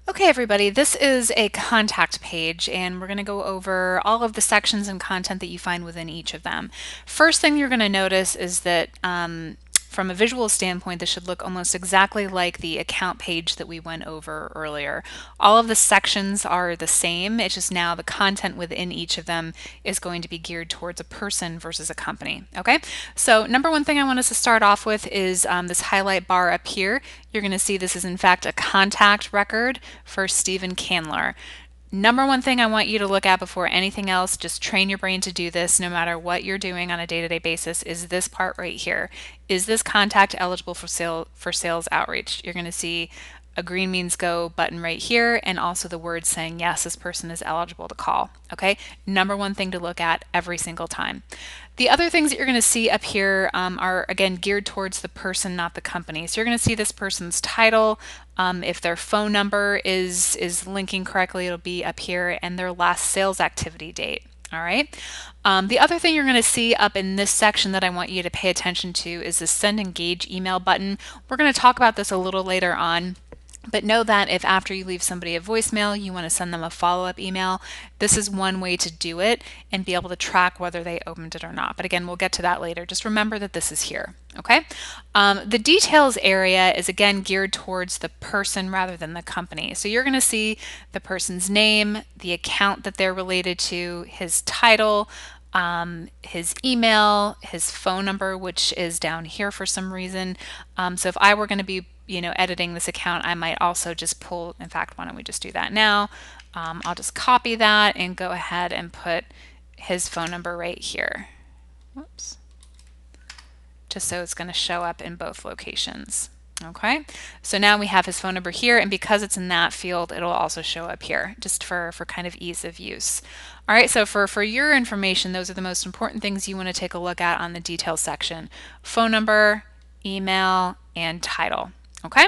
Okay, everybody, this is a contact page, and we're going to go over all of the sections and content that you find within each of them. First thing you're going to notice is that from a visual standpoint, this should look almost exactly like the account page that we went over earlier. All of the sections are the same, it's just now the content within each of them is going to be geared towards a person versus a company. Okay, so number one thing I want us to start off with is this highlight bar up here. You're going to see this is in fact a contact record for Stephen Candler. Number one thing I want you to look at before anything else, just train your brain to do this no matter what you're doing on a day-to-day basis, is this part right here. Is this contact eligible for sales outreach? You're going to see a green means go button right here, and also the word saying yes, this person is eligible to call. Okay, number one thing to look at every single time. The other things that you're going to see up here are again geared towards the person, not the company. So you're going to see this person's title. If their phone number is linking correctly, it'll be up here, and their last sales activity date. All right. The other thing you're going to see up in this section that I want you to pay attention to is the send engage email button. We're going to talk about this a little later on. But know that if after you leave somebody a voicemail, you want to send them a follow-up email, this is one way to do it and be able to track whether they opened it or not. But again, we'll get to that later. Just remember that this is here. Okay. The details area is again geared towards the person rather than the company. So you're going to see the person's name, the account that they're related to, his title, his email, his phone number, which is down here for some reason. So if I were going to be editing this account, I might also just pull, in fact, why don't we just do that now? I'll just copy that and go ahead and put his phone number right here. Whoops. Just so it's going to show up in both locations. Okay, so now we have his phone number here, and because it's in that field, it'll also show up here, just for kind of ease of use. All right, so for your information, those are the most important things you want to take a look at on the details section: phone number, email, and title. Okay.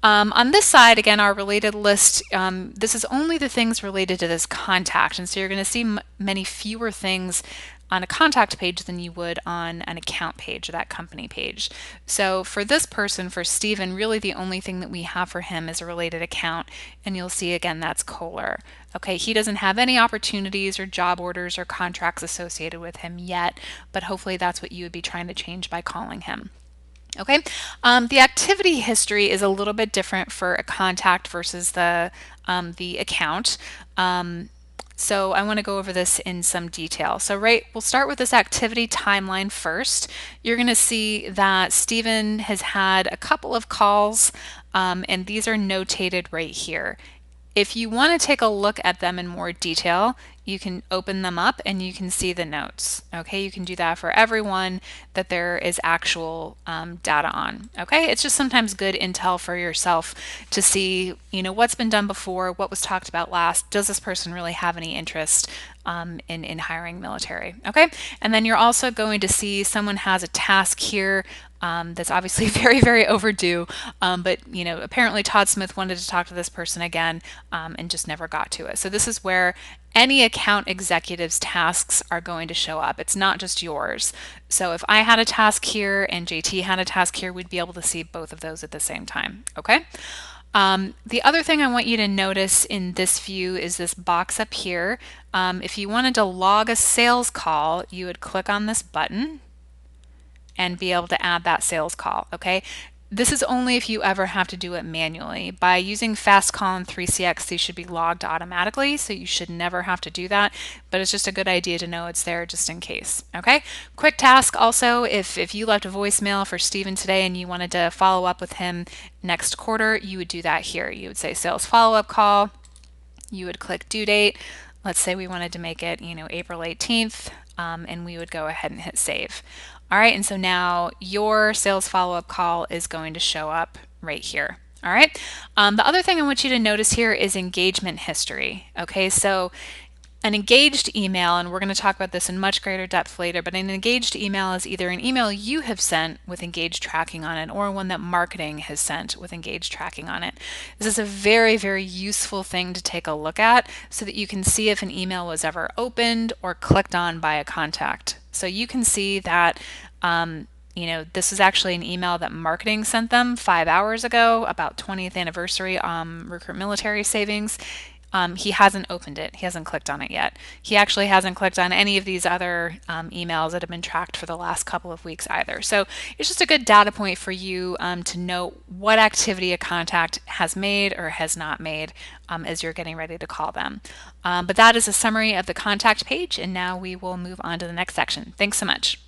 On this side, again, our related list, this is only the things related to this contact. And so you're going to see many fewer things on a contact page than you would on an account page or that company page. So for this person, for Stephen, really the only thing that we have for him is a related account. And you'll see again, that's Kohler. Okay, he doesn't have any opportunities or job orders or contracts associated with him yet, but hopefully that's what you would be trying to change by calling him. Okay, the activity history is a little bit different for a contact versus the account. So I want to go over this in some detail. So we'll start with this activity timeline first. You're going to see that Stephen has had a couple of calls, and these are notated right here. If you want to take a look at them in more detail, you can open them up and you can see the notes. Okay, you can do that for everyone that there is actual data on. Okay, it's just sometimes good intel for yourself to see, what's been done before, what was talked about last. Does this person really have any interest in hiring military? Okay, and then you're also going to see someone has a task here that's obviously very, very overdue. But apparently Todd Smith wanted to talk to this person again and just never got to it. So this is where any account executive's tasks are going to show up. It's not just yours. So if I had a task here and JT had a task here, we'd be able to see both of those at the same time. Okay. The other thing I want you to notice in this view is this box up here. If you wanted to log a sales call, you would click on this button and be able to add that sales call. Okay, this is only if you ever have to do it manually. By using Fast Call and 3CX, these should be logged automatically, so you should never have to do that, but it's just a good idea to know it's there just in case. Okay, quick task also, if you left a voicemail for Stephen today and you wanted to follow up with him next quarter, you would do that here. You would say sales follow-up call, you would click due date. Let's say we wanted to make it, April 18th, and we would go ahead and hit save. All right, and so now your sales follow-up call is going to show up right here. All right, the other thing I want you to notice here is engagement history. Okay, so an engaged email, and we're going to talk about this in much greater depth later, but an engaged email is either an email you have sent with engaged tracking on it or one that marketing has sent with engaged tracking on it. This is a very, very useful thing to take a look at so that you can see if an email was ever opened or clicked on by a contact. So you can see that This is actually an email that marketing sent them 5 hours ago about 20th anniversary Recruit Military Savings. He hasn't opened it. He hasn't clicked on it yet. He actually hasn't clicked on any of these other emails that have been tracked for the last couple of weeks either. So it's just a good data point for you to know what activity a contact has made or has not made as you're getting ready to call them. But that is a summary of the contact page, and now we will move on to the next section. Thanks so much.